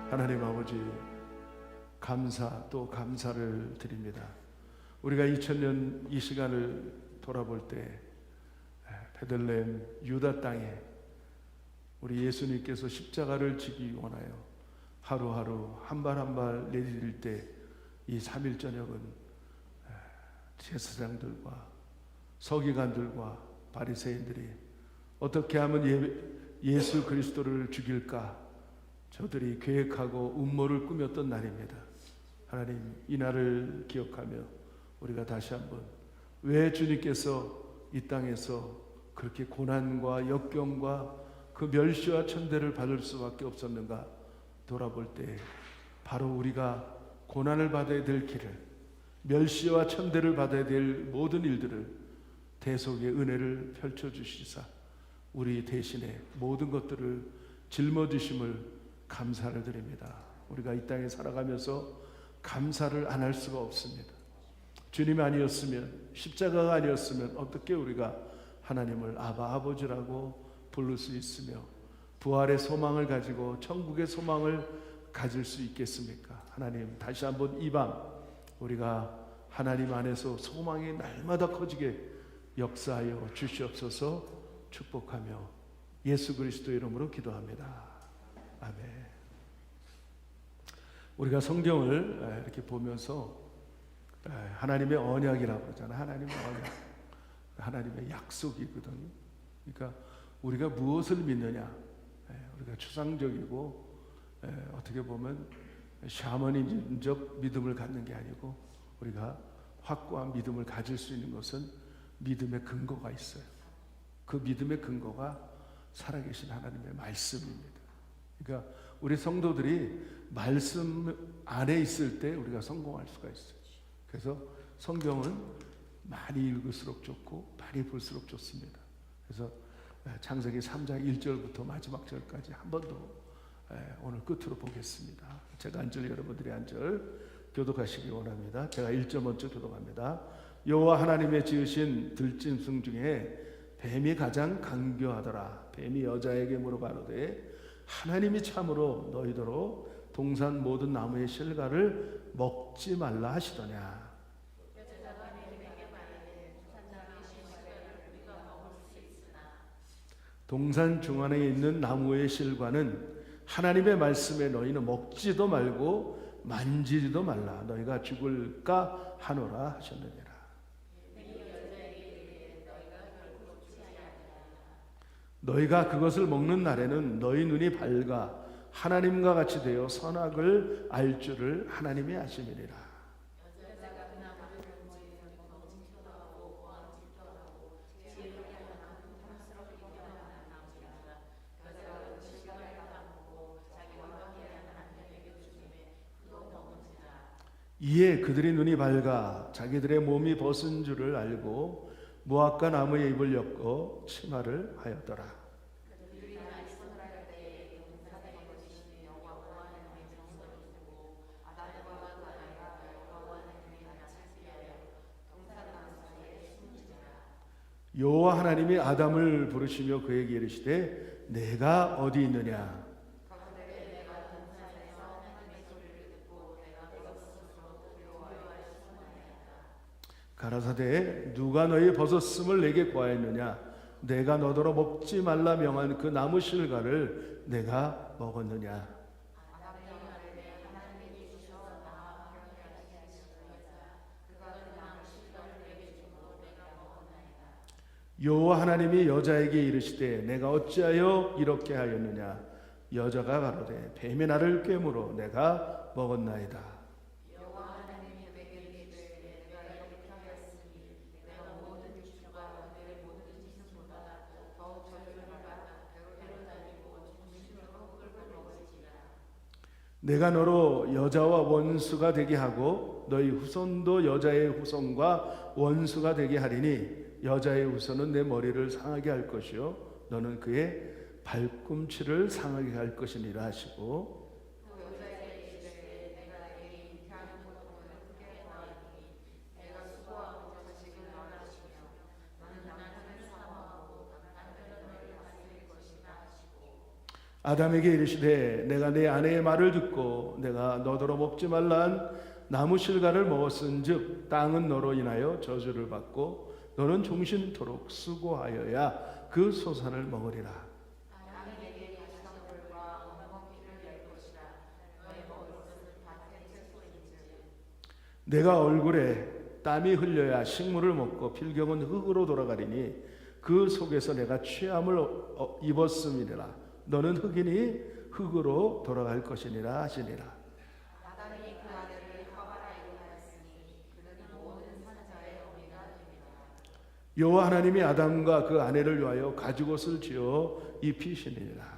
하나님 아버지, 감사 또 감사를 드립니다. 우리가 2000년 이 시간을 돌아볼 때 베들레헴 유다 땅에 우리 예수님께서 십자가를 지기 원하여 하루하루 한 발 한 발 내디딜 때 이 3일 저녁은 제사장들과 서기관들과 바리새인들이 어떻게 하면 예수 그리스도를 죽일까 저들이 계획하고 음모를 꾸몄던 날입니다. 하나님, 이 날을 기억하며 우리가 다시 한번 왜 주님께서 이 땅에서 그렇게 고난과 역경과 그 멸시와 천대를 받을 수밖에 없었는가 돌아볼 때 바로 우리가 고난을 받아야 될 길을, 멸시와 천대를 받아야 될 모든 일들을 대속의 은혜를 펼쳐주시사 우리 대신에 모든 것들을 짊어지심을 감사를 드립니다. 우리가 이 땅에 살아가면서 감사를 안 할 수가 없습니다. 주님이 아니었으면, 십자가가 아니었으면 어떻게 우리가 하나님을 아바 아버지라고 부를 수 있으며 부활의 소망을 가지고 천국의 소망을 가질 수 있겠습니까? 하나님, 다시 한번 이 밤 우리가 하나님 안에서 소망이 날마다 커지게 역사하여 주시옵소서. 축복하며 예수 그리스도 이름으로 기도합니다. 아멘. 우리가 성경을 이렇게 보면서 하나님의 언약이라고 그러잖아요. 하나님의 언약, 하나님의 약속이거든요. 그러니까 우리가 무엇을 믿느냐, 우리가 추상적이고 어떻게 보면 샤머니즘적 믿음을 갖는 게 아니고 우리가 확고한 믿음을 가질 수 있는 것은 믿음의 근거가 있어요. 그 믿음의 근거가 살아계신 하나님의 말씀입니다. 그러니까 우리 성도들이 말씀 안에 있을 때 우리가 성공할 수가 있어요. 그래서 성경은 많이 읽을수록 좋고 많이 볼수록 좋습니다. 그래서 창세기 3장 1절부터 마지막 절까지 한 번 더 오늘 끝으로 보겠습니다. 제가 한 절, 여러분들이 한 절 교독하시기 원합니다. 제가 1절 먼저 교독합니다. 여호와 하나님의 지으신 들짐승 중에 뱀이 가장 강교하더라. 뱀이 여자에게 물어가로되 하나님이 참으로 너희더러 동산 모든 나무의 실과를 먹지 말라 하시더냐. 동산 중앙에 있는 나무의 실과는 하나님의 말씀에 너희는 먹지도 말고 만지지도 말라. 너희가 죽을까 하노라 하셨느니라. 너희가 그것을 먹는 날에는 너희 눈이 밝아 하나님과 같이 되어 선악을 알 줄을 하나님이 아심이니라. 이에 그들의 눈이 밝아 자기들의 몸이 벗은 줄을 알고 무화과 나무의 잎을 엮어 치마를 하였더라. 여호와 하나님이 아담을 부르시며 그에게 이르시되 내가 어디 있느냐. 가라사대 누가 너희 벗었음을 내게 고하였느냐. 내가 너더러 먹지 말라 명한 그 나무 실과를 내가 먹었느냐. 여호와 하나님이 여자에게 이르시되 내가 어찌하여 이렇게 하였느냐. 여자가 가로되 뱀이 나를 꿰물어 내가 먹었나이다. 내가 너로 여자와 원수가 되게 하고 너희 후손도 여자의 후손과 원수가 되게 하리니 여자의 후손은 내 머리를 상하게 할 것이요 너는 그의 발꿈치를 상하게 할 것이니라 하시고 아담에게 이르시되 내가 내 아내의 말을 듣고 내가 너더러 먹지 말란 나무 실과를 먹었은즉 땅은 너로 인하여 저주를 받고 너는 종신토록 수고하여야 그 소산을 먹으리라. 내가 얼굴에 땀이 흘려야 식물을 먹고 필경은 흙으로 돌아가리니 그 속에서 내가 취함을 입었음이니라. 너는 흙이니 흙으로 돌아갈 것이니라 하시니라. 여호와 하나님이 아담과 그 아내를 위하여 가죽옷을 지어 입히시니라.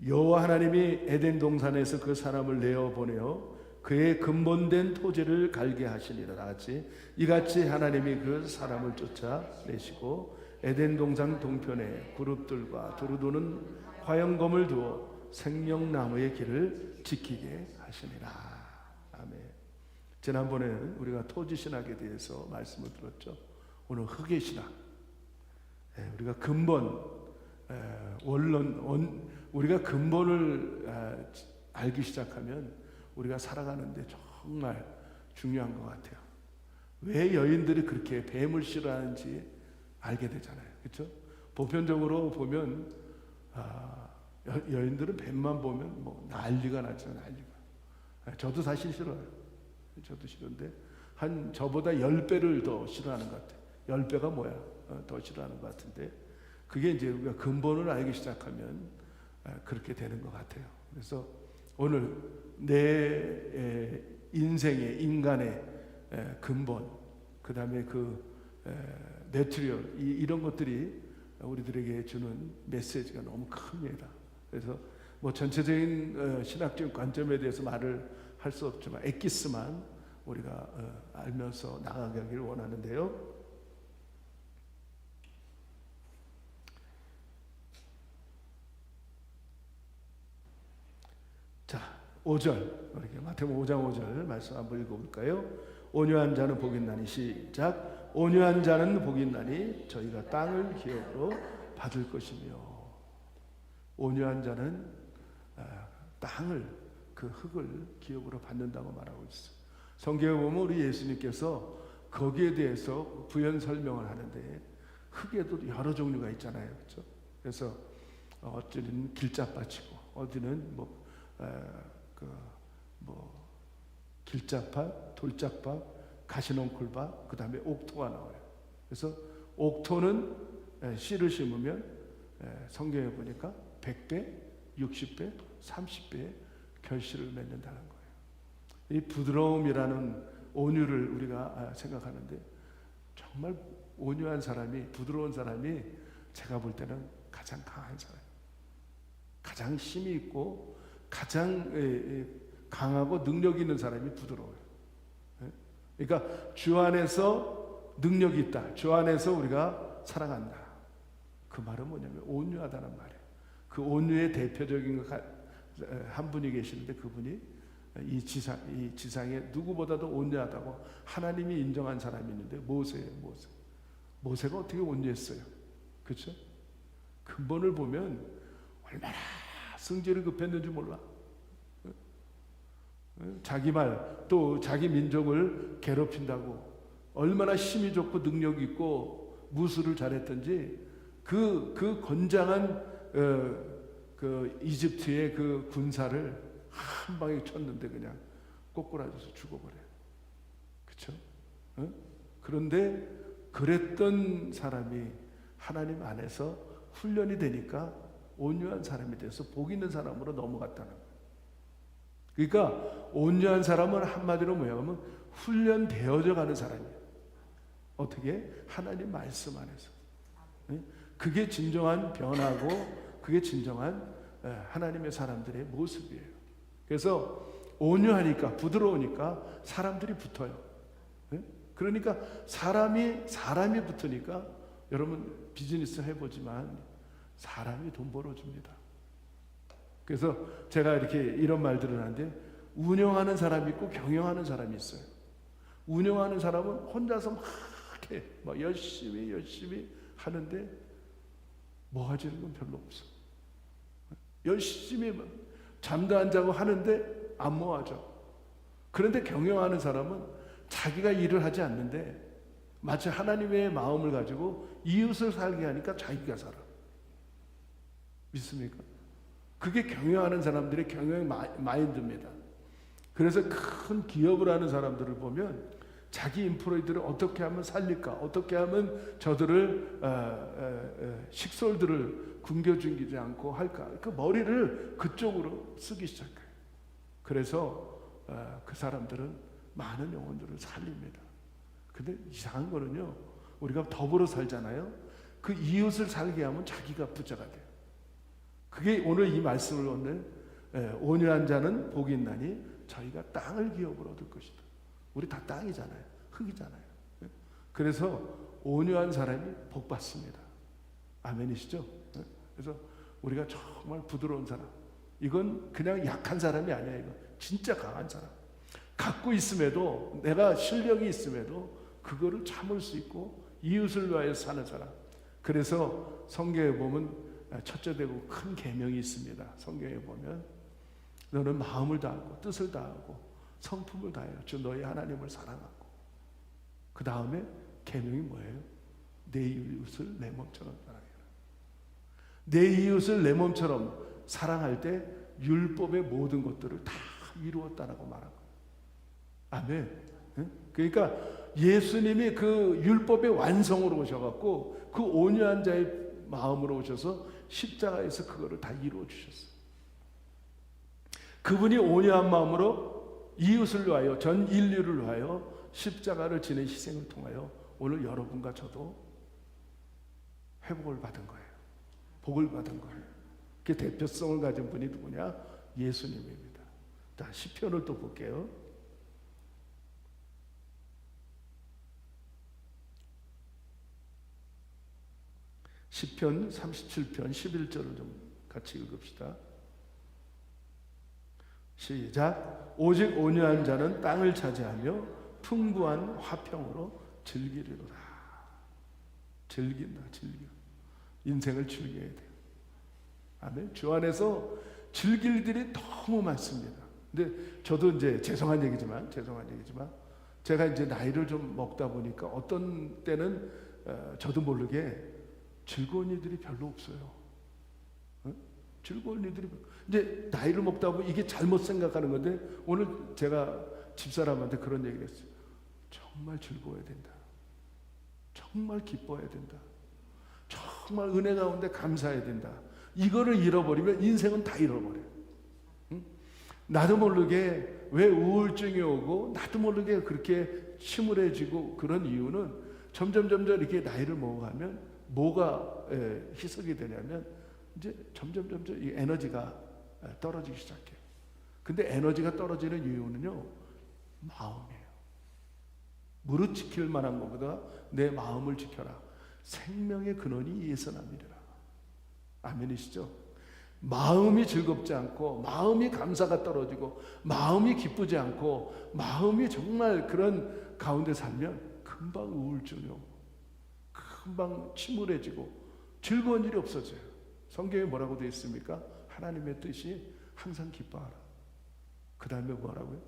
여호와 하나님이 에덴 동산에서 그 사람을 내어 보내어 그의 근본된 토지를 갈게 하시니라. 같이 이같이 하나님이 그 사람을 쫓아내시고 에덴 동산 동편에 그룹들과 두루 도는 화영검을 두어 생명나무의 길을 지키게 하시니라. 아멘. 지난번에는 우리가 토지 신학에 대해서 말씀을 들었죠. 오늘 흙의 신학. 우리가 근본, 원론, 우리가 근본을 알기 시작하면 우리가 살아가는데 정말 중요한 것 같아요. 왜 여인들이 그렇게 뱀을 싫어하는지 알게 되잖아요. 그렇죠? 보편적으로 보면 여인들은 뱀만 보면 뭐 난리가 나죠. 난리가. 저도 사실 싫어요. 저도 싫은데 한 저보다 10배를 더 싫어하는 것 같아요. 10배가 뭐야? 더 싫어하는 것 같은데 그게 이제 우리가 근본을 알기 시작하면 그렇게 되는 것 같아요. 그래서 오늘 내 인생의 인간의 근본, 그 다음에 그 내추럴 이런 것들이 우리들에게 주는 메시지가 너무 큽니다. 그래서 뭐 전체적인 신학적인 관점에 대해서 말을 할 수 없지만 엑기스만 우리가 알면서 나아가기를 원하는데요. 자, 5절 이렇게 마태복음 5장 5절 말씀 한번 읽어볼까요? 온유한 자는 복이 있나니 시작. 온유한 자는 복이 있나니 저희가 땅을 기업으로 받을 것이며. 온유한 자는 땅을 그 흙을 기업으로 받는다고 말하고 있어요. 성경에 보면 우리 예수님께서 거기에 대해서 부연 설명을 하는데 흙에도 여러 종류가 있잖아요, 그렇죠? 그래서 어디는 길잡밭이고 어디는 길잡밭, 돌짝밭, 가시넝쿨밭, 그 다음에 옥토가 나와요. 그래서 옥토는 씨를 심으면 성경에 보니까 100배, 60배, 30배의 결실을 맺는다는 거예요. 이 부드러움이라는 온유를 우리가 생각하는데 정말 온유한 사람이, 부드러운 사람이 제가 볼 때는 가장 강한 사람, 가장 힘이 있고 가장 강하고 능력 있는 사람이 부드러워요. 그러니까 주 안에서 능력이 있다. 주 안에서 우리가 살아간다. 그 말은 뭐냐면 온유하다는 말이에요. 그 온유의 대표적인 한 분이 계시는데 그분이 이 지상에 누구보다도 온유하다고 하나님이 인정한 사람이 있는데 모세예요. 모세가 어떻게 온유했어요? 그렇죠? 근본을 보면 얼마나 성질을 급했는지 몰라. 자기 말, 또 자기 민족을 괴롭힌다고 얼마나 힘이 좋고 능력이 있고 무술을 잘했던지 그 건장한 그 이집트의 그 군사를 한 방에 쳤는데 그냥 꼬꾸라져서 죽어버려요. 그렇죠? 그런데 그랬던 사람이 하나님 안에서 훈련이 되니까 온유한 사람이 돼서 복 있는 사람으로 넘어갔다는 거예요. 그러니까 온유한 사람은 한마디로 뭐야 하면 훈련되어져 가는 사람이에요. 어떻게? 하나님 말씀 안에서. 그게 진정한 변화고 그게 진정한 하나님의 사람들의 모습이에요. 그래서 온유하니까, 부드러우니까 사람들이 붙어요. 그러니까 사람이 붙으니까 여러분 비즈니스 해보지만 사람이 돈 벌어줍니다. 그래서 제가 이렇게 이런 말들을 하는데, 운영하는 사람이 있고 경영하는 사람이 있어요. 운영하는 사람은 혼자서 막 이렇게 막 열심히 하는데 모아지는 건 별로 없어. 열심히 잠도 안 자고 하는데 안 모아져. 그런데 경영하는 사람은 자기가 일을 하지 않는데 마치 하나님의 마음을 가지고 이웃을 살게 하니까 자기가 살아. 믿습니까? 그게 경영하는 사람들의 경영 마인드입니다. 그래서 큰 기업을 하는 사람들을 보면 자기 인플로이들을 어떻게 하면 살릴까, 어떻게 하면 저들을 식솔들을 굶겨주지 않고 할까, 그 머리를 그쪽으로 쓰기 시작해요. 그래서 그 사람들은 많은 영혼들을 살립니다. 근데 이상한 거는요, 우리가 더불어 살잖아요. 그 이웃을 살게 하면 자기가 부자가 돼요. 그게 오늘 이 말씀을 얻는 온유한 자는 복이 있나니 저희가 땅을 기업으로 얻을 것이다. 우리 다 땅이잖아요. 흙이잖아요. 그래서 온유한 사람이 복 받습니다. 아멘이시죠? 그래서 우리가 정말 부드러운 사람, 이건 그냥 약한 사람이 아니야. 이건 진짜 강한 사람. 갖고 있음에도, 내가 실력이 있음에도 그거를 참을 수 있고 이웃을 위하여 사는 사람. 그래서 성경에 보면 첫째 되고 큰 계명이 있습니다. 성경에 보면 너는 마음을 다하고 뜻을 다하고 성품을 다하여 주 너희 하나님을 사랑하고, 그 다음에 계명이 뭐예요? 내 이웃을 내 몸처럼 사랑해라. 내 이웃을 내 몸처럼 사랑할 때 율법의 모든 것들을 다 이루었다라고 말한 거예요. 아멘. 그러니까 예수님이 그 율법의 완성으로 오셔갖고 그 온유한 자의 마음으로 오셔서 십자가에서 그거를 다 이루어 주셨어요. 그분이 온유한 마음으로 이웃을 위하여, 전 인류를 위하여 십자가를 지는 희생을 통하여 오늘 여러분과 저도 회복을 받은 거예요. 복을 받은 거예요. 그 대표성을 가진 분이 누구냐? 예수님입니다. 자, 시편을 또 볼게요. 시편 37편 11절을 좀 같이 읽읍시다. 시작. 오직 온유한 자는 땅을 차지하며 풍부한 화평으로 즐기리로다. 즐긴다, 즐겨. 인생을 즐겨야 돼요. 아멘. 주 안에서 즐길 일이 너무 많습니다. 근데 저도 이제 죄송한 얘기지만 제가 이제 나이를 좀 먹다 보니까 어떤 때는 저도 모르게 즐거운 일들이 별로 없어요. 즐거운 일들이 이제 나이를 먹다 보면 이게 잘못 생각하는 건데, 오늘 제가 집사람한테 그런 얘기를 했어요. 정말 즐거워야 된다. 정말 기뻐해야 된다. 정말 은혜 가운데 감사해야 된다. 이거를 잃어버리면 인생은 다 잃어버려요. 나도 모르게 왜 우울증이 오고 나도 모르게 그렇게 침울해지고 그런 이유는 점점 이렇게 나이를 먹어가면 뭐가 희석이 되냐면 이제 점점 이 에너지가 떨어지기 시작해요. 근데 에너지가 떨어지는 이유는요, 마음이에요. 무릇 지킬 만한 것보다 내 마음을 지켜라. 생명의 근원이 이에서 남이라. 아멘이시죠? 마음이 즐겁지 않고 마음이 감사가 떨어지고 마음이 기쁘지 않고 마음이 정말 그런 가운데 살면 금방 우울증이 오고 금방 침울해지고 즐거운 일이 없어져요. 성경에 뭐라고 되어 있습니까? 하나님의 뜻이 항상 기뻐하라. 그 다음에 뭐라고요?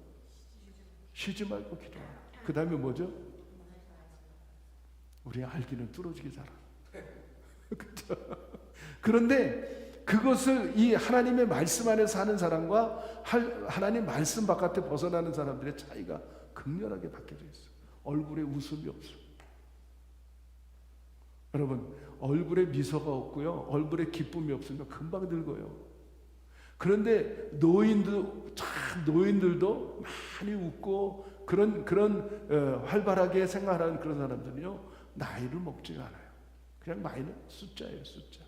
쉬지 말고 기도하라. 그 다음에 뭐죠? 우리 알기는 뚫어지게 자라. 그렇죠? 그런데 그것을 이 하나님의 말씀 안에 사는 사람과 하나님 말씀 바깥에 벗어나는 사람들의 차이가 극렬하게 바뀌어져 있어요. 얼굴에 웃음이 없어요. 여러분, 얼굴에 미소가 없고요, 얼굴에 기쁨이 없으면 금방 늙어요. 그런데 노인들도 많이 웃고 그런 활발하게 생활하는 그런 사람들은요, 나이를 먹지가 않아요. 그냥 나이는 숫자예요, 숫자.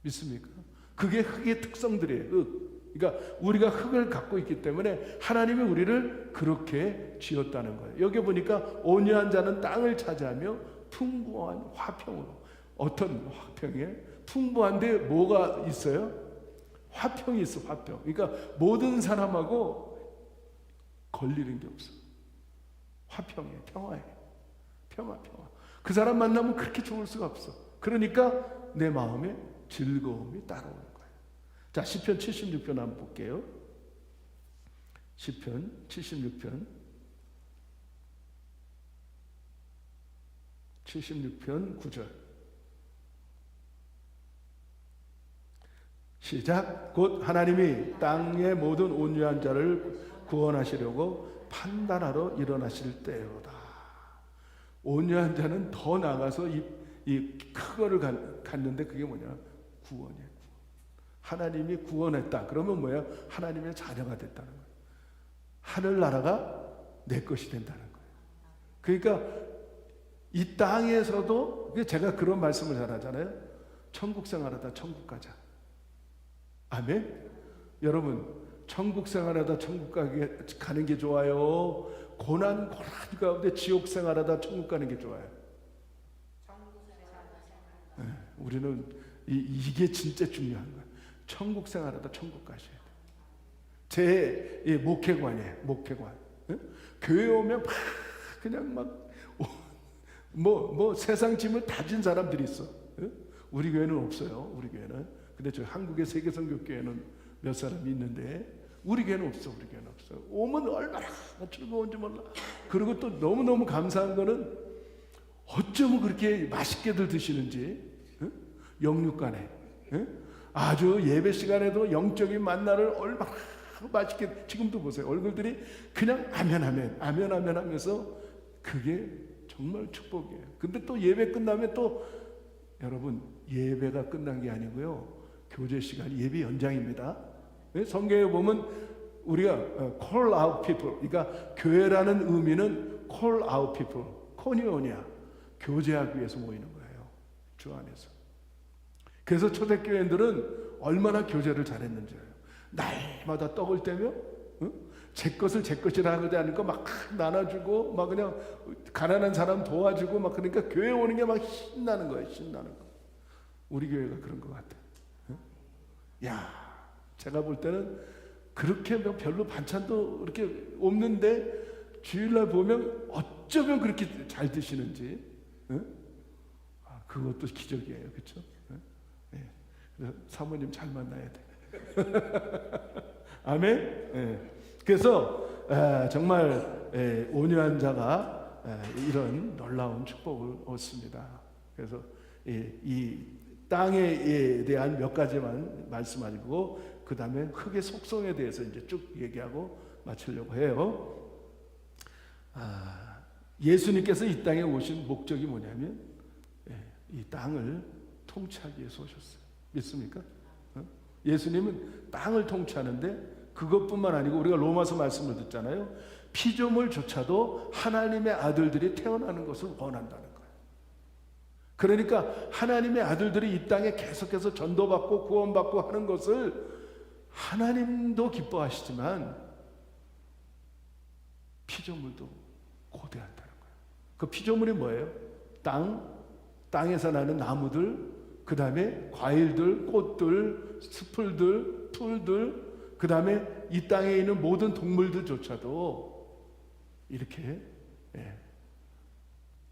믿습니까? 그게 흙의 특성들이에요. 흙. 그러니까 우리가 흙을 갖고 있기 때문에 하나님이 우리를 그렇게 지었다는 거예요. 여기 보니까 온유한 자는 땅을 차지하며 풍부한 화평으로. 어떤 화평이에요? 풍부한데 뭐가 있어요? 화평이 있어, 화평. 그러니까 모든 사람하고 걸리는 게 없어. 화평해, 평화해. 평화. 그 사람 만나면 그렇게 좋을 수가 없어. 그러니까 내 마음에 즐거움이 따라오는 거예요. 자, 시편 76편 한번 볼게요. 시편 76편 9절 시작. 곧 하나님이 땅의 모든 온유한 자를 구원하시려고 판단하러 일어나실 때로다. 온유한 자는 더 나가서 이 크거를 갖는데 그게 뭐냐? 구원이에요. 하나님이 구원했다. 그러면 뭐야? 하나님의 자녀가 됐다는 거예요. 하늘나라가 내 것이 된다는 거예요. 그러니까 이 땅에서도 제가 그런 말씀을 잘 하잖아요. 천국 생활하다 천국 가자. 아멘. 여러분, 천국 생활하다 천국 가는 게 좋아요? 고난 가운데 지옥 생활하다 천국 가는 게 좋아요? 네, 우리는 이게 진짜 중요한 거예요. 천국 생활하다 천국 가셔야 돼요. 제 목회관이에요. 목회관. 네? 교회 오면 막 그냥 뭐 세상 짐을 다 진 사람들이 있어. 네? 우리 교회는 없어요. 우리 교회는. 근데 저 한국의 세계선교교회는 몇 사람이 있는데 우리 교회는 없어. 우리 교회는 없어. 오면 얼마나 즐거운지 몰라. 그리고 또 너무너무 감사한 거는 어쩌면 그렇게 맛있게들 드시는지. 응? 영육간에 응? 아주 예배 시간에도 영적인 만나를 얼마나 맛있게. 지금도 보세요. 얼굴들이 그냥 아멘 하면서 그게 정말 축복이에요. 근데 또 예배 끝나면 또 여러분, 예배가 끝난 게 아니고요, 교제 시간, 예배 연장입니다. 성경에 보면 우리가 call out people, 그러니까 교회라는 의미는 call out people, 코니오니아, 교제하기 위해서 모이는 거예요. 주 안에서. 그래서 초대교회들은 얼마나 교제를 잘했는지요. 날마다 떡을 떼며 제 것을 제 것이라 하지 않으니까 막 나눠주고 막 그냥 가난한 사람 도와주고 막. 그러니까 교회 오는 게 막 신나는 거예요. 신나는 거. 우리 교회가 그런 것 같아. 야, 제가 볼 때는 그렇게 별로 반찬도 이렇게 없는데 주일날 보면 어쩌면 그렇게 잘 드시는지. 그것도 기적이에요. 그렇죠? 그래서 사모님 잘 만나야 돼. 아멘. 그래서 정말 온유한 자가 이런 놀라운 축복을 얻습니다. 그래서 이 땅에 대한 몇 가지만 말씀하고 그 다음에 흙의 속성에 대해서 이제 쭉 얘기하고 마치려고 해요. 예수님께서 이 땅에 오신 목적이 뭐냐면 이 땅을 통치하기 위해서 오셨어요. 믿습니까? 예수님은 땅을 통치하는데 그것뿐만 아니고 우리가 로마서 말씀을 듣잖아요. 피조물조차도 하나님의 아들들이 태어나는 것을 원한다는 거예요. 그러니까 하나님의 아들들이 이 땅에 계속해서 전도받고 구원받고 하는 것을 하나님도 기뻐하시지만 피조물도 고대한다는 거예요. 그 피조물이 뭐예요? 땅에서 나는 나무들, 그 다음에 과일들, 꽃들, 스풀들, 풀들, 그 다음에 이 땅에 있는 모든 동물들조차도 이렇게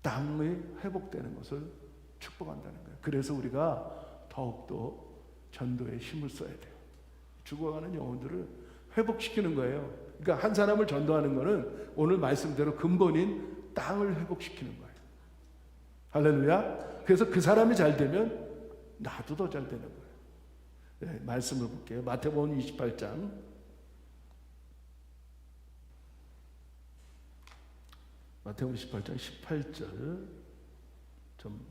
땅의 회복되는 것을 축복한다는 거예요. 그래서 우리가 더욱더 전도에 힘을 써야 돼요. 죽어가는 영혼들을 회복시키는 거예요. 그러니까 한 사람을 전도하는 것은 오늘 말씀대로 근본인 땅을 회복시키는 거예요. 할렐루야. 그래서 그 사람이 잘 되면 나도 더 잘 되는 거예요. 네, 말씀을 볼게요. 마태복음 28장 18절 좀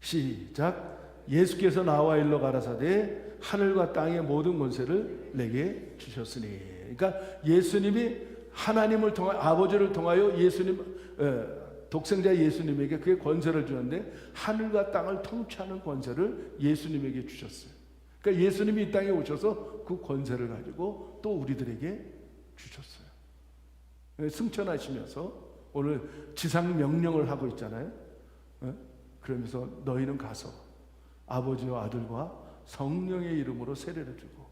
시작. 예수께서 나와 일러 가라사대 하늘과 땅의 모든 권세를 내게 주셨으니. 그러니까 예수님이 하나님을 통하여, 아버지를 통하여 예수님, 독생자 예수님에게 그의 권세를 주는데 하늘과 땅을 통치하는 권세를 예수님에게 주셨어요. 그러니까 예수님이 이 땅에 오셔서 그 권세를 가지고 또 우리들에게 주셨어요. 승천하시면서 오늘 지상 명령을 하고 있잖아요. 그러면서 너희는 가서 아버지와 아들과 성령의 이름으로 세례를 주고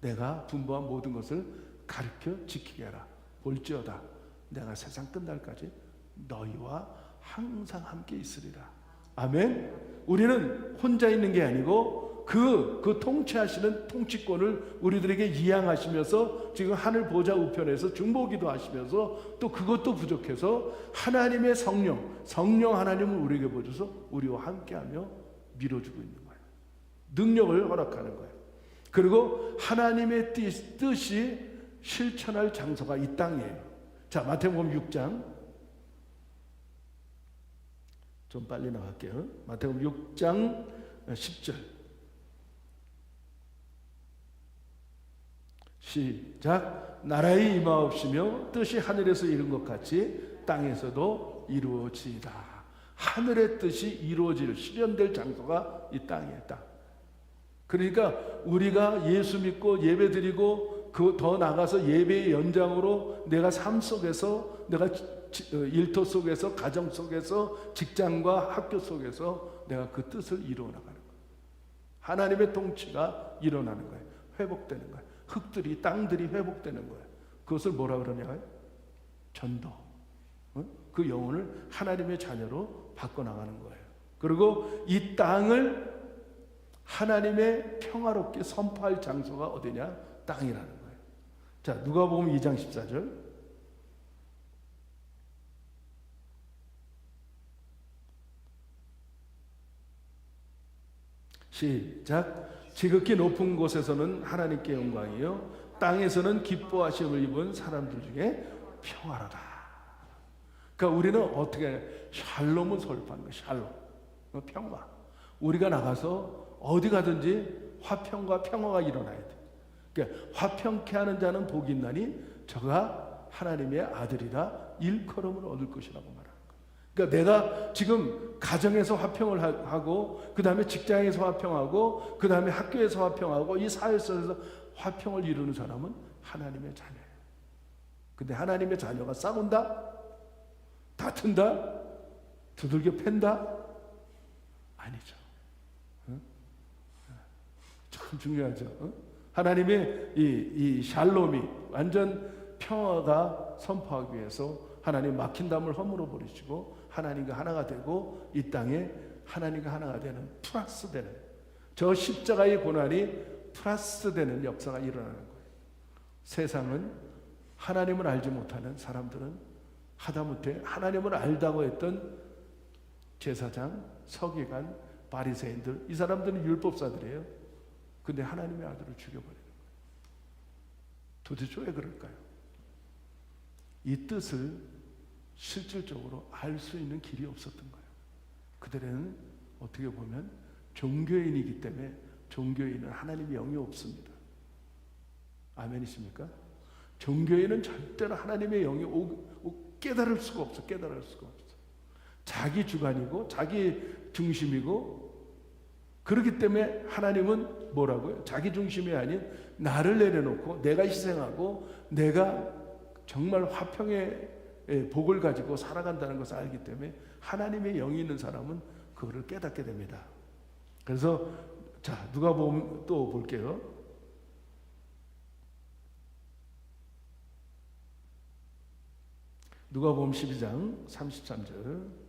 내가 분부한 모든 것을 가르쳐 지키게 하라. 볼지어다 내가 세상 끝날까지 너희와 항상 함께 있으리라. 아멘. 우리는 혼자 있는 게 아니고 그 통치하시는 통치권을 우리들에게 이양하시면서 지금 하늘 보좌 우편에서 중보기도 하시면서 또 그것도 부족해서 하나님의 성령 하나님을 우리에게 보여줘서 우리와 함께하며 밀어주고 있는 거예요. 능력을 허락하는 거예요. 그리고 하나님의 뜻이 실천할 장소가 이 땅이에요. 자, 마태복음 6장 좀 빨리 나갈게요. 마태복음 6장 10절 시작. 나라의 임하옵시며 뜻이 하늘에서 이룬 것 같이 땅에서도 이루어지이다. 하늘의 뜻이 이루어질 실현될 장소가 이 땅이에요. 땅. 그러니까 우리가 예수 믿고 예배 드리고 그 더 나가서 예배의 연장으로 내가 삶 속에서 내가 일터 속에서 가정 속에서 직장과 학교 속에서 내가 그 뜻을 이루어 나가는 거예요. 하나님의 통치가 일어나는 거예요. 회복되는 거예요. 흙들이 땅들이 회복되는 거예요. 그것을 뭐라 그러냐? 전도. 그 영혼을 하나님의 자녀로 바꿔나가는 거예요. 그리고 이 땅을 하나님의 평화롭게 선포할 장소가 어디냐? 땅이라는 거예요. 자, 누가복음 2장 14절 시작. 지극히 높은 곳에서는 하나님께 영광이요 땅에서는 기뻐하심을 입은 사람들 중에 평화로다. 그러니까 우리는 어떻게 샬롬을 설파하는 거예요. 샬롬, 평화. 우리가 나가서 어디 가든지 화평과 평화가 일어나야 돼. 그러니까 화평케 하는 자는 복이 있나니 저가 하나님의 아들이라 일컬음을 얻을 것이라고 말합니다. 그러니까 내가 지금 가정에서 화평을 하고 그 다음에 직장에서 화평하고 그 다음에 학교에서 화평하고 이 사회 속에서 화평을 이루는 사람은 하나님의 자녀예요. 근데 하나님의 자녀가 싸운다? 다툰다? 두들겨 팬다? 아니죠. 응? 참 중요하죠. 응? 하나님의 이 샬롬이 완전 평화가 선포하기 위해서 하나님 막힌 담을 허물어 버리시고 하나님과 하나가 되고 이 땅에 하나님과 하나가 되는 플러스 되는 저 십자가의 고난이 플러스 되는 역사가 일어나는 거예요. 세상은 하나님을 알지 못하는 사람들은 하다못해 하나님을 알다고 했던 제사장, 서기관, 바리새인들 이 사람들은 율법사들이에요. 근데 하나님의 아들을 죽여버리는 거예요. 도대체 왜 그럴까요? 이 뜻을 실질적으로 알 수 있는 길이 없었던 거예요. 그들에는 어떻게 보면 종교인이기 때문에 종교인은 하나님의 영이 없습니다. 아멘이십니까? 종교인은 절대로 하나님의 영이 깨달을 수가 없어. 깨달을 수가 없어. 자기 주관이고 자기 중심이고 그렇기 때문에 하나님은 뭐라고요? 자기 중심이 아닌 나를 내려놓고 내가 희생하고 내가 정말 화평의 복을 가지고 살아간다는 것을 알기 때문에 하나님의 영이 있는 사람은 그거를 깨닫게 됩니다. 그래서 자, 누가복음 또 볼게요. 누가복음 12장 33절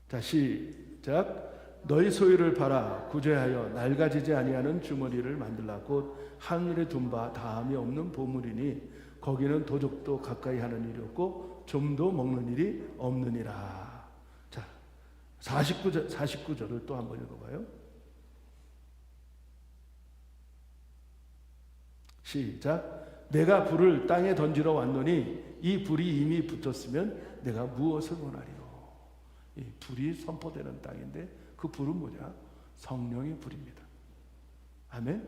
자, 시작. 너희 소유를 팔아 구제하여 낡아지지 아니하는 주머니를 만들라. 곧 하늘에 둔 바 다함이 없는 보물이니 거기는 도적도 가까이 하는 일이 없고 좀도 먹는 일이 없느니라. 자, 49절을 또 한번 읽어봐요. 시작. 내가 불을 땅에 던지러 왔노니 이 불이 이미 붙었으면 내가 무엇을 원하리요. 이 불이 선포되는 땅인데 그 불은 뭐냐? 성령의 불입니다. 아멘?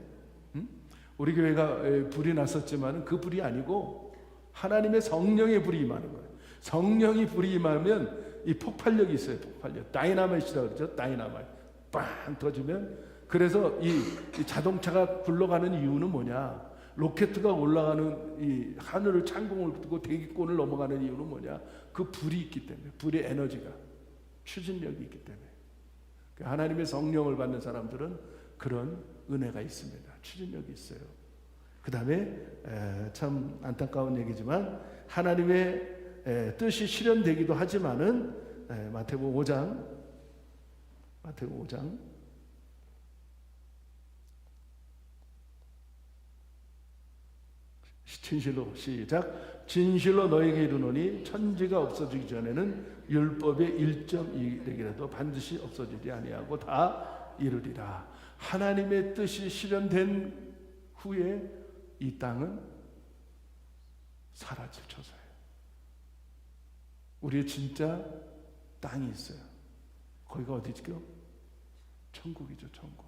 우리 교회가 불이 났었지만 그 불이 아니고 하나님의 성령의 불이 임하는 거예요. 성령이 불이 임하면 이 폭발력이 있어요. 폭발력. 다이나마이트라고 그러죠. 다이나마이트. 빵 터지면 그래서 이 자동차가 굴러가는 이유는 뭐냐? 로켓가 올라가는 이 하늘을 창공을 두고 대기권을 넘어가는 이유는 뭐냐? 그 불이 있기 때문에, 불의 에너지가, 추진력이 있기 때문에. 하나님의 성령을 받는 사람들은 그런 은혜가 있습니다. 추진력이 있어요. 그 다음에 참 안타까운 얘기지만 하나님의 뜻이 실현되기도 하지만은 마태복음 5장 진실로 시작. 진실로 너에게 이르노니 천지가 없어지기 전에는 율법의 1.2획이라도 반드시 없어지지 아니하고 다 이루리라. 하나님의 뜻이 실현된 후에 이 땅은 사라질 처사예요. 우리의 진짜 땅이 있어요. 거기가 어디죠? 천국이죠, 천국.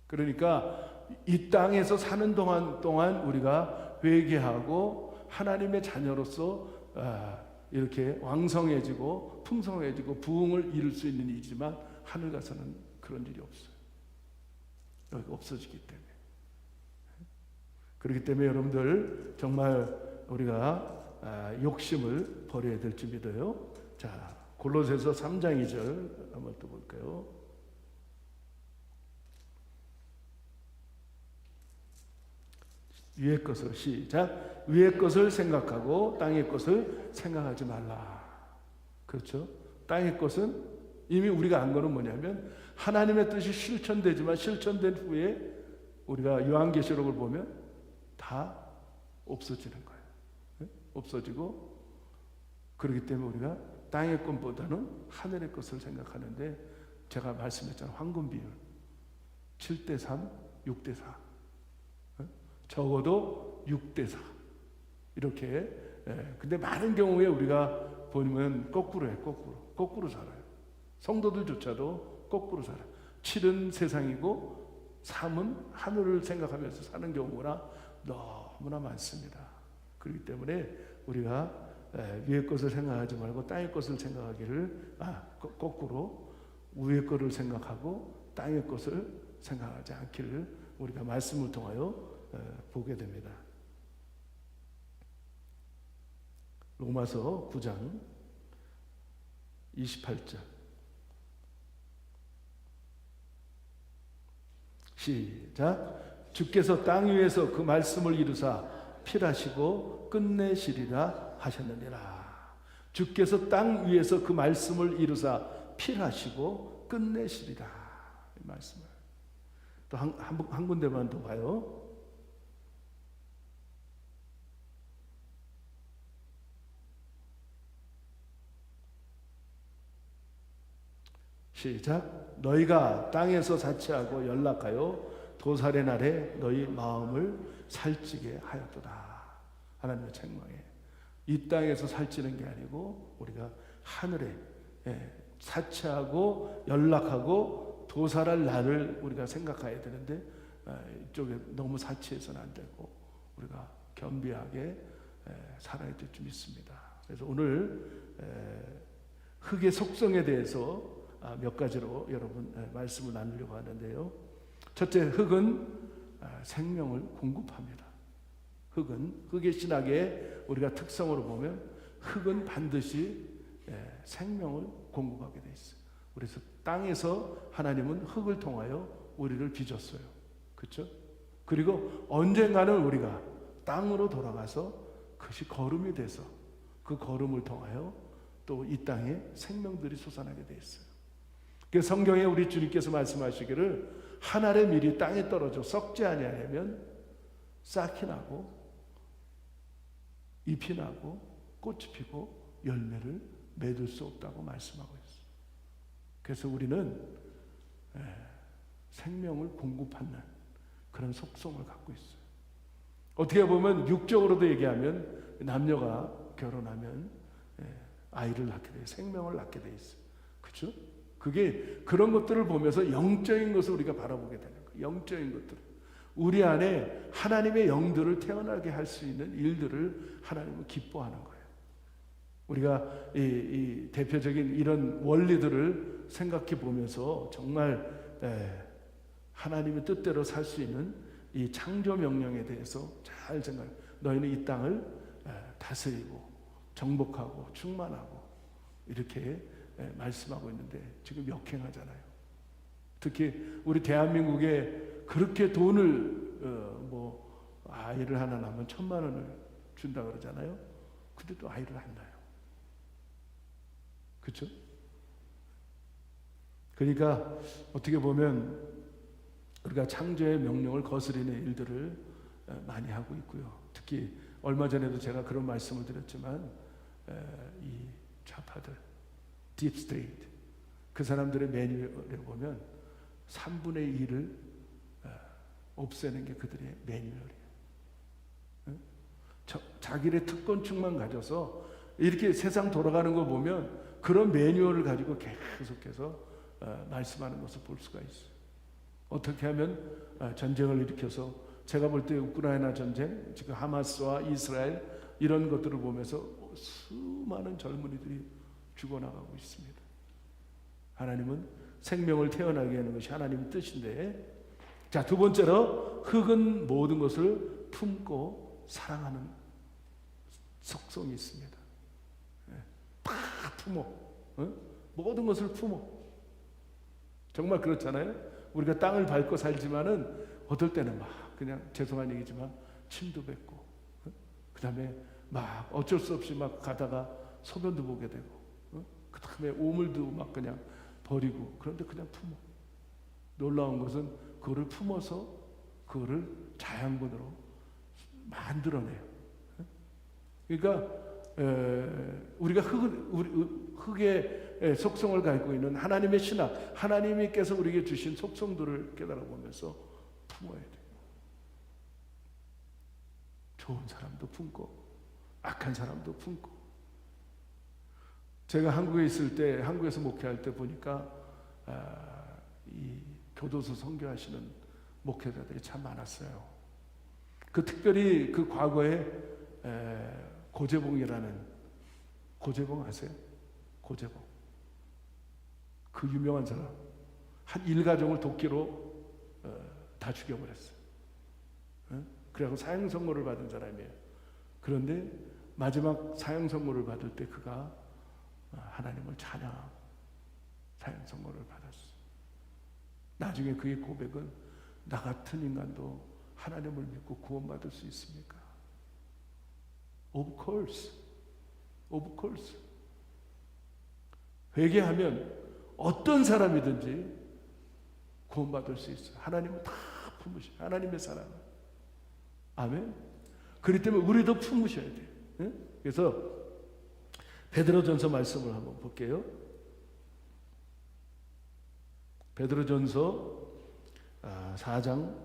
그러니까 이 땅에서 사는 동안 우리가 회개하고 하나님의 자녀로서 이렇게 왕성해지고 풍성해지고 부흥을 이룰 수 있는 일이지만 하늘 가서는 그런 일이 없어요. 여기가 없어지기 때문에. 그렇기 때문에 여러분들 정말 우리가 욕심을 버려야 될 줄 믿어요. 자, 골로새서 3장 2절 한번 또 볼까요? 위의 것을 시작. 위의 것을 생각하고 땅의 것을 생각하지 말라. 그렇죠? 땅의 것은 이미 우리가 안 거는 뭐냐면 하나님의 뜻이 실천되지만 실천된 후에 우리가 요한계시록을 보면 다 없어지는 거예요. 네? 없어지고 그렇기 때문에 우리가 땅의 것보다는 하늘의 것을 생각하는데 제가 말씀했잖아요. 황금 비율 7:3, 6:4 적어도 6:4 이렇게. 근데 많은 경우에 우리가 보면 거꾸로 해. 거꾸로 살아요. 성도들조차도 거꾸로 살아요. 7은 세상이고 3은 하늘을 생각하면서 사는 경우가 너무나 많습니다. 그렇기 때문에 우리가 위의 것을 생각하지 말고 땅의 것을 생각하기를 거꾸로 위의 것을 생각하고 땅의 것을 생각하지 않기를 우리가 말씀을 통하여 보게 됩니다. 로마서 9장 28절 시작. 주께서 땅 위에서 그 말씀을 이루사 필하시고 끝내시리라 하셨느니라. 주께서 땅 위에서 그 말씀을 이루사 필하시고 끝내시리라. 이 말씀을 또 한 군데만 더 봐요. 시작. 너희가 땅에서 자취하고 연락하여 도살의 날에 너희 마음을 살찌게 하였도다. 하나님의 책망에 이 땅에서 살찌는 게 아니고 우리가 하늘에 사치하고 연락하고 도살할 날을 우리가 생각해야 되는데 이쪽에 너무 사치해서는 안 되고 우리가 겸비하게 살아야 될 줄 믿습니다. 그래서 오늘 흙의 속성에 대해서 몇 가지로 여러분 말씀을 나누려고 하는데요. 첫째, 흙은 생명을 공급합니다. 흙의 신학의 우리가 특성으로 보면 흙은 반드시 생명을 공급하게 돼 있어요. 그래서 땅에서 하나님은 흙을 통하여 우리를 빚었어요. 그렇죠? 그리고 언젠가는 우리가 땅으로 돌아가서 그것이 거름이 돼서 그 거름을 통하여 또 이 땅에 생명들이 솟아나게 돼 있어요. 그 성경에 우리 주님께서 말씀하시기를 한 알의 밀이 땅에 떨어져 썩지 아니하면 싹이 나고 잎이 나고 꽃이 피고 열매를 맺을 수 없다고 말씀하고 있어요. 그래서 우리는 생명을 공급하는 그런 속성을 갖고 있어요. 어떻게 보면 육적으로도 얘기하면 남녀가 결혼하면 아이를 낳게 돼요. 생명을 낳게 돼 있어요. 그렇죠? 그게 그런 것들을 보면서 영적인 것을 우리가 바라보게 되는 거예요. 영적인 것들. 우리 안에 하나님의 영들을 태어나게 할 수 있는 일들을 하나님은 기뻐하는 거예요. 우리가 이 대표적인 이런 원리들을 생각해 보면서 정말 하나님의 뜻대로 살 수 있는 이 창조 명령에 대해서 잘 생각해. 너희는 이 땅을 다스리고 정복하고 충만하고 이렇게 말씀하고 있는데 지금 역행하잖아요. 특히 우리 대한민국에 그렇게 돈을 아이를 하나 낳으면 1,000만 원을 준다 그러잖아요. 근데 또 아이를 안 낳아요. 그렇죠? 그러니까 어떻게 보면 우리가 창조의 명령을 거스르는 일들을 많이 하고 있고요. 특히 얼마 전에도 제가 그런 말씀을 드렸지만 이 좌파들, 딥스테이트, 그 사람들의 매뉴얼에 보면 3분의 1을 없애는 게 그들의 매뉴얼이에요. 자기네 특권층만 가져서 이렇게 세상 돌아가는 거 보면 그런 매뉴얼을 가지고 계속해서 말씀하는 것을 볼 수가 있어요. 어떻게 하면 전쟁을 일으켜서, 제가 볼 때 우크라이나 전쟁, 지금 하마스와 이스라엘 이런 것들을 보면서 수많은 젊은이들이 죽어나가고 있습니다. 하나님은 생명을 태어나게 하는 것이 하나님의 뜻인데, 자, 두 번째로 흙은 모든 것을 품고 사랑하는 속성이 있습니다. 다 품어. 모든 것을 품어. 정말 그렇잖아요. 우리가 땅을 밟고 살지만은 어떨 때는 막 그냥 죄송한 얘기지만 침도 뱉고, 그 다음에 막 어쩔 수 없이 막 가다가 소변도 보게 되고, 그 다음에 오물도 막 그냥 버리고, 그런데 그냥 품어. 놀라운 것은 그거를 품어서 그거를 자양분으로 만들어내요. 그러니까 우리가 흙의 속성을 갖고 있는 하나님의 신학, 하나님께서 우리에게 주신 속성들을 깨달아보면서 품어야 돼요. 좋은 사람도 품고 악한 사람도 품고. 제가 한국에 있을 때, 한국에서 목회할 때 보니까 이 교도소 선교하시는 목회자들이 참 많았어요. 그 특별히 그 과거에 고재봉이라는, 고재봉 아세요? 고재봉. 그 유명한 사람. 한 일가족을 도끼로 다 죽여버렸어요. 그래서 사형 선고를 받은 사람이에요. 그런데 마지막 사형 선고를 받을 때 그가 하나님을 찬양하고 사형 선고를 받았어요. 나중에 그의 고백은, 나 같은 인간도 하나님을 믿고 구원받을 수 있습니까? Of course. Of course. 회개하면 어떤 사람이든지 구원받을 수 있어요. 하나님은 다 품으셔요. 하나님의 사랑을. 아멘. 그렇기 때문에 우리도 품으셔야 돼요. 그래서 베드로전서 말씀을 한번 볼게요. 베드로전서 4장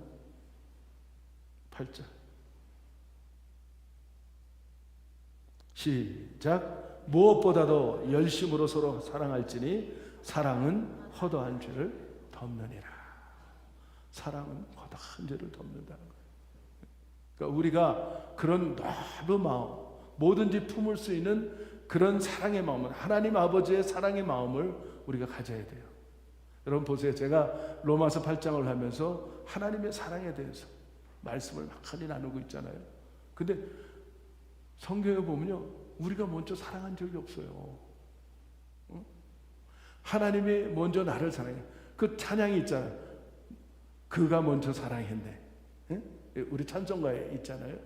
8절. 시작. 무엇보다도 열심으로 서로 사랑할지니 사랑은 허다한 죄를 덮느니라. 사랑은 허다한 죄를 덮는다는 거예요. 그러니까 우리가 그런 넓은 마음, 뭐든지 품을 수 있는 그런 사랑의 마음을, 하나님 아버지의 사랑의 마음을 우리가 가져야 돼요. 여러분 보세요. 제가 로마서 8장을 하면서 하나님의 사랑에 대해서 말씀을 많이 나누고 있잖아요. 근데 성경에 보면요, 우리가 먼저 사랑한 적이 없어요. 하나님이 먼저 나를 사랑해. 그 찬양이 있잖아요. 그가 먼저 사랑했네. 우리 찬송가에 있잖아요.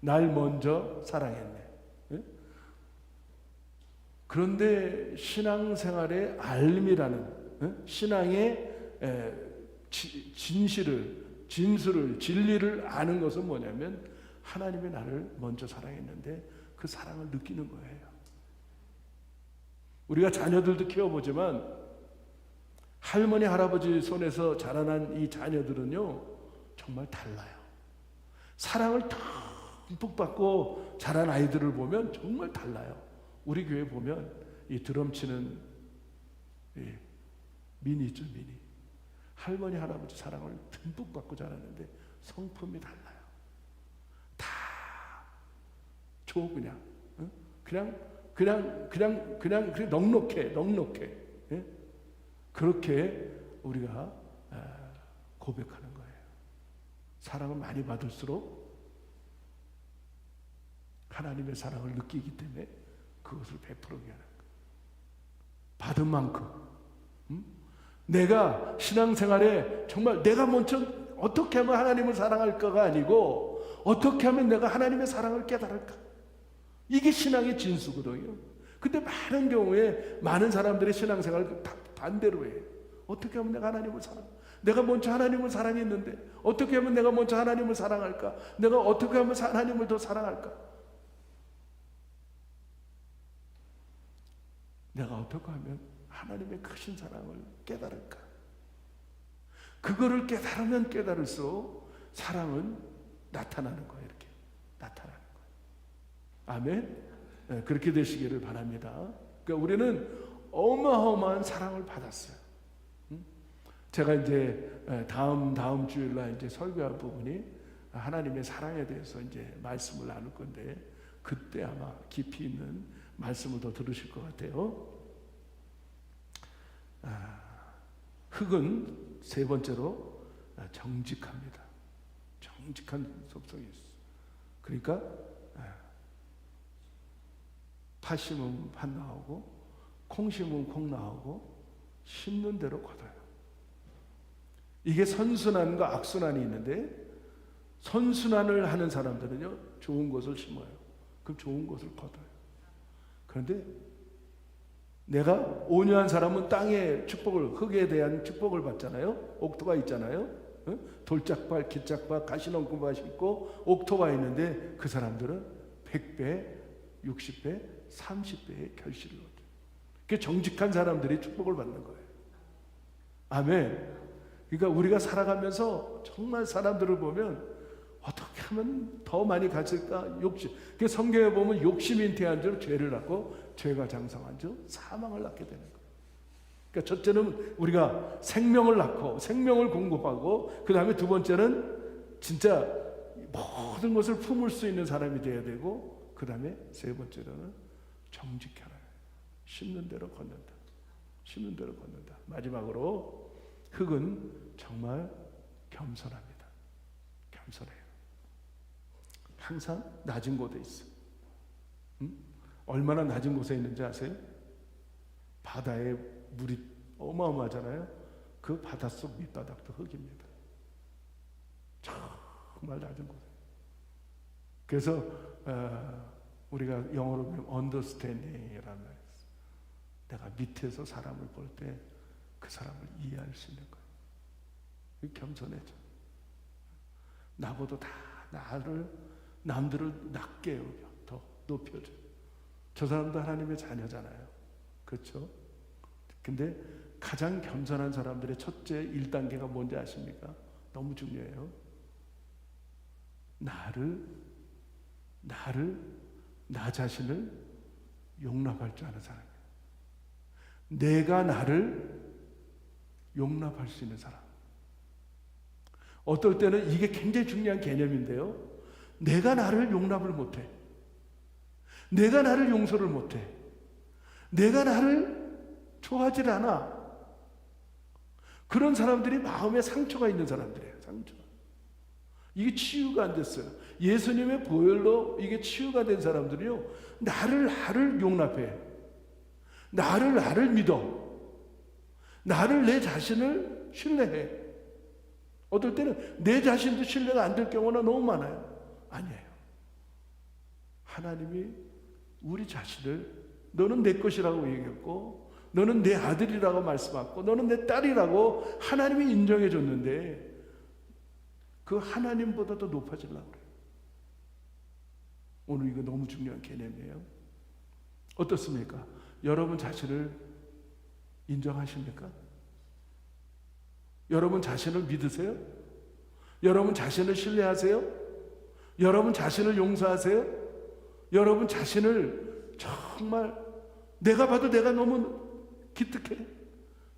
날 먼저 사랑했네. 그런데 신앙생활의 알미라는, 신앙의 진실을, 진수를, 진리를 아는 것은 뭐냐면 하나님이 나를 먼저 사랑했는데 그 사랑을 느끼는 거예요. 우리가 자녀들도 키워보지만 할머니 할아버지 손에서 자라난 이 자녀들은요 정말 달라요. 사랑을 듬뿍 받고 자란 아이들을 보면 정말 달라요. 우리 교회 보면 이 드럼 치는 미니 있죠, 미니. 할머니 할아버지 사랑을 듬뿍 받고 자랐는데 성품이 달라요. 다 줘 그냥 넉넉해. 예? 그렇게 우리가 고백하는 거예요. 사랑을 많이 받을수록 하나님의 사랑을 느끼기 때문에 그것을 베풀게 하는 거예요. 받은 만큼. 내가 신앙생활에 정말 내가 먼저 어떻게 하면 하나님을 사랑할까가 아니고 어떻게 하면 내가 하나님의 사랑을 깨달을까. 이게 신앙의 진수거든요. 근데 많은 경우에 많은 사람들의 신앙생활을 다 반대로 해요. 어떻게 하면 내가 하나님을 내가 먼저 하나님을 사랑했는데 어떻게 하면 내가 먼저 하나님을 사랑할까? 내가 어떻게 하면 하나님을 더 사랑할까? 내가 어떻게 하면 하나님의 크신 사랑을 깨달을까? 그거를 깨달으면 깨달을수록 사랑은 나타나는 거예요. 이렇게 나타나는 거예요. 아멘. 네, 그렇게 되시기를 바랍니다. 그러니까 우리는 어마어마한 사랑을 받았어요. 제가 이제 다음 주일날 이제 설교할 부분이 하나님의 사랑에 대해서 이제 말씀을 나눌 건데 그때 아마 깊이 있는 말씀을 더 들으실 것 같아요. 흙은 세 번째로 정직합니다. 정직한 속성이 있어요. 그러니까 파 심으면 팥 나오고 콩 심으면 콩 나오고 심는 대로 거둬요. 이게 선순환과 악순환이 있는데 선순환을 하는 사람들은요 좋은 것을 심어요. 그럼 좋은 것을 거둬요. 그런데 내가 온유한 사람은 땅의 축복을, 흙에 대한 축복을 받잖아요. 옥토가 있잖아요. 돌짝밭, 기짝밭, 가시농구밭이 있고 옥토가 있는데 그 사람들은 100배, 60배, 30배의 결실을 얻어요. 그게 정직한 사람들이 축복을 받는 거예요. 아멘. 그러니까 우리가 살아가면서 정말 사람들을 보면 어떻게 하면 더 많이 가질까? 욕심. 그 성경에 보면 욕심이 잉태한 줄 죄를 낳고 죄가 장성한 줄 사망을 낳게 되는 거예요. 그러니까 첫째는 우리가 생명을 낳고 생명을 공급하고 그 다음에 두 번째는 진짜 모든 것을 품을 수 있는 사람이 되어야 되고 그 다음에 세 번째로는 정직하라. 심는 대로 걷는다. 심는 대로 걷는다. 마지막으로 흙은 정말 겸손합니다. 겸손해요. 항상 낮은 곳에 있어. 얼마나 낮은 곳에 있는지 아세요? 바다에 물이 어마어마하잖아요. 그 바닷속 밑바닥도 흙입니다. 정말 낮은 곳에. 그래서 우리가 영어로 보면 understanding이라는 말. 내가 밑에서 사람을 볼 때 그 사람을 이해할 수 있는 거예요. 겸손해져. 나보다 다 남들을 낮게 여겨. 더 높여줘. 저 사람도 하나님의 자녀잖아요. 그렇죠? 근데 가장 겸손한 사람들의 첫째 1단계가 뭔지 아십니까? 너무 중요해요. 나 자신을 용납할 줄 아는 사람이에요. 내가 나를 용납할 수 있는 사람. 어떨 때는 이게 굉장히 중요한 개념인데요. 내가 나를 용납을 못해. 내가 나를 용서를 못해. 내가 나를 좋아하지 않아. 그런 사람들이 마음에 상처가 있는 사람들이에요. 상처. 이게 치유가 안 됐어요. 예수님의 보혈로 이게 치유가 된 사람들이요. 나를 용납해. 나를 믿어. 나를 내 자신을 신뢰해. 어떨 때는 내 자신도 신뢰가 안 될 경우가 너무 많아요. 아니에요. 하나님이 우리 자신을 너는 내 것이라고 얘기했고 너는 내 아들이라고 말씀하고 너는 내 딸이라고 하나님이 인정해 줬는데 그 하나님보다도 높아지려고 그래요. 오늘 이거 너무 중요한 개념이에요. 어떻습니까? 여러분 자신을 인정하십니까? 여러분 자신을 믿으세요? 여러분 자신을 신뢰하세요? 여러분 자신을 용서하세요? 여러분 자신을 정말 내가 봐도 내가 너무 기특해.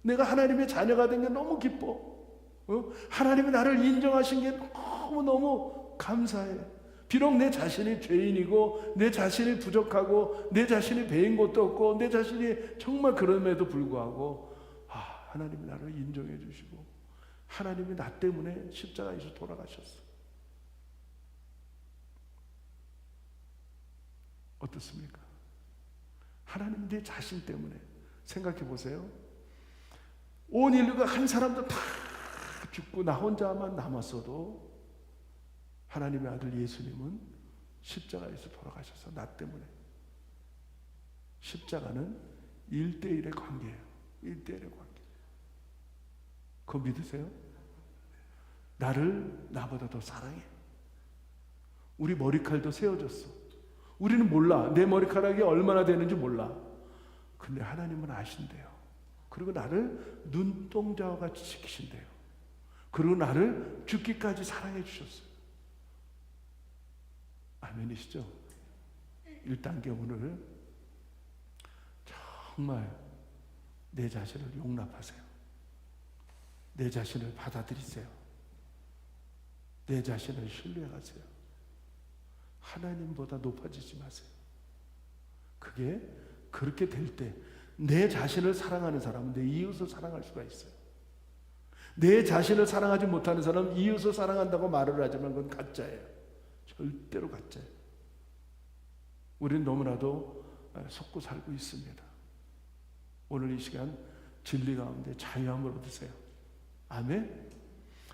내가 하나님의 자녀가 된 게 너무 기뻐. 하나님이 나를 인정하신 게 너무너무 감사해. 비록 내 자신이 죄인이고 내 자신이 부족하고 내 자신이 배인 것도 없고 내 자신이 정말 그럼에도 불구하고 하나님이 나를 인정해 주시고 하나님이 나 때문에 십자가에서 돌아가셨어. 어떻습니까? 하나님 내 자신 때문에 생각해 보세요. 온 인류가 한 사람도 다 죽고 나 혼자만 남았어도 하나님의 아들 예수님은 십자가에서 돌아가셔서 나 때문에. 십자가는 1대1의 관계예요. 1대1의 관계. 그거 믿으세요? 나를 나보다 더 사랑해. 우리 머리칼도 세워졌어. 우리는 몰라. 내 머리카락이 얼마나 되는지 몰라. 근데 하나님은 아신대요. 그리고 나를 눈동자와 같이 지키신대요. 그리고 나를 죽기까지 사랑해 주셨어요. 아멘이시죠? 1단계 오늘 정말 내 자신을 용납하세요. 내 자신을 받아들이세요. 내 자신을 신뢰하세요. 하나님보다 높아지지 마세요. 그게 그렇게 될 때 내 자신을 사랑하는 사람은 내 이웃을 사랑할 수가 있어요. 내 자신을 사랑하지 못하는 사람은 이웃을 사랑한다고 말을 하지만 그건 가짜예요. 절대로 가짜예요. 우리는 너무나도 속고 살고 있습니다. 오늘 이 시간 진리 가운데 자유함을 얻으세요. 아멘.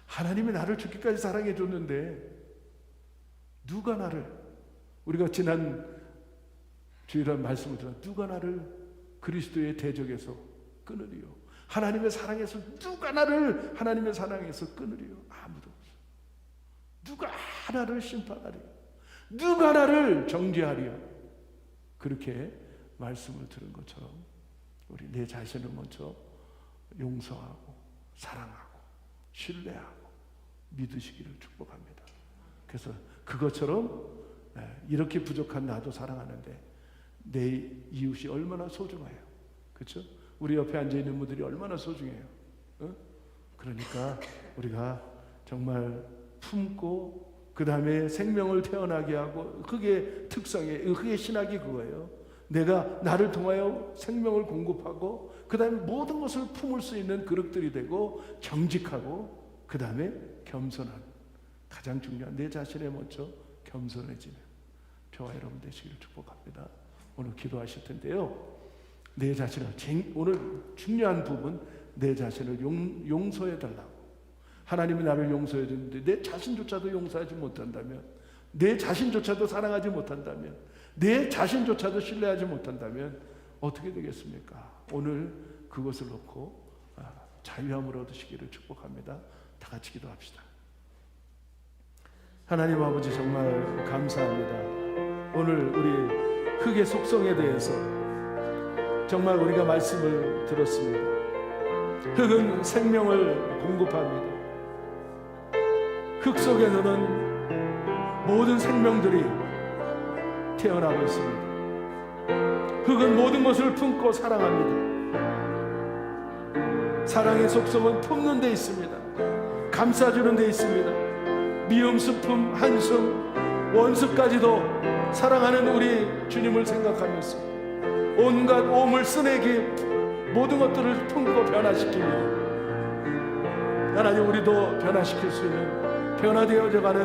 하나님이 나를 죽기까지 사랑해 줬는데 누가 나를, 우리가 지난 주일날 말씀을 들었, 누가 나를 그리스도의 대적에서 끊으리요? 하나님의 사랑에서 누가 나를 하나님의 사랑에서 끊으리요? 아무도 없어. 누가 나를 심판하리요? 누가 나를 정죄하리요? 그렇게 말씀을 들은 것처럼 우리 내 자신을 먼저 용서하고 사랑하고 신뢰하고 믿으시기를 축복합니다. 그래서 그것처럼 이렇게 부족한 나도 사랑하는데 내 이웃이 얼마나 소중해요. 그렇죠? 우리 옆에 앉아있는 분들이 얼마나 소중해요. 그러니까 우리가 정말 품고 그 다음에 생명을 태어나게 하고, 그게 특성이에요. 그게 신학이 그거예요. 내가 나를 통하여 생명을 공급하고 그 다음에 모든 것을 품을 수 있는 그릇들이 되고 정직하고 그 다음에 겸손한, 가장 중요한 내 자신에 먼저 겸손해지는 저와 여러분 되시기를 축복합니다. 오늘 기도하실 텐데요, 내 자신을, 오늘 중요한 부분, 내 자신을 용서해 달라고. 하나님이 나를 용서해 주는데 내 자신조차도 용서하지 못한다면, 내 자신조차도 사랑하지 못한다면, 내 자신조차도 신뢰하지 못한다면 어떻게 되겠습니까? 오늘 그것을 놓고 자유함을 얻으시기를 축복합니다. 다 같이 기도합시다. 하나님 아버지, 정말 감사합니다. 오늘 우리 흙의 속성에 대해서 정말 우리가 말씀을 들었습니다. 흙은 생명을 공급합니다. 흙 속에서는 모든 생명들이 태어나고 있습니다. 흙은 모든 것을 품고 사랑합니다. 사랑의 속성은 품는 데 있습니다. 감싸주는 데 있습니다. 미움, 슬픔, 한숨, 원수까지도 사랑하는 우리 주님을 생각하면서 온갖 오물, 쓰레기, 모든 것들을 품고 변화시킵니다. 하나님, 우리도 변화시킬 수 있는, 변화되어져 가는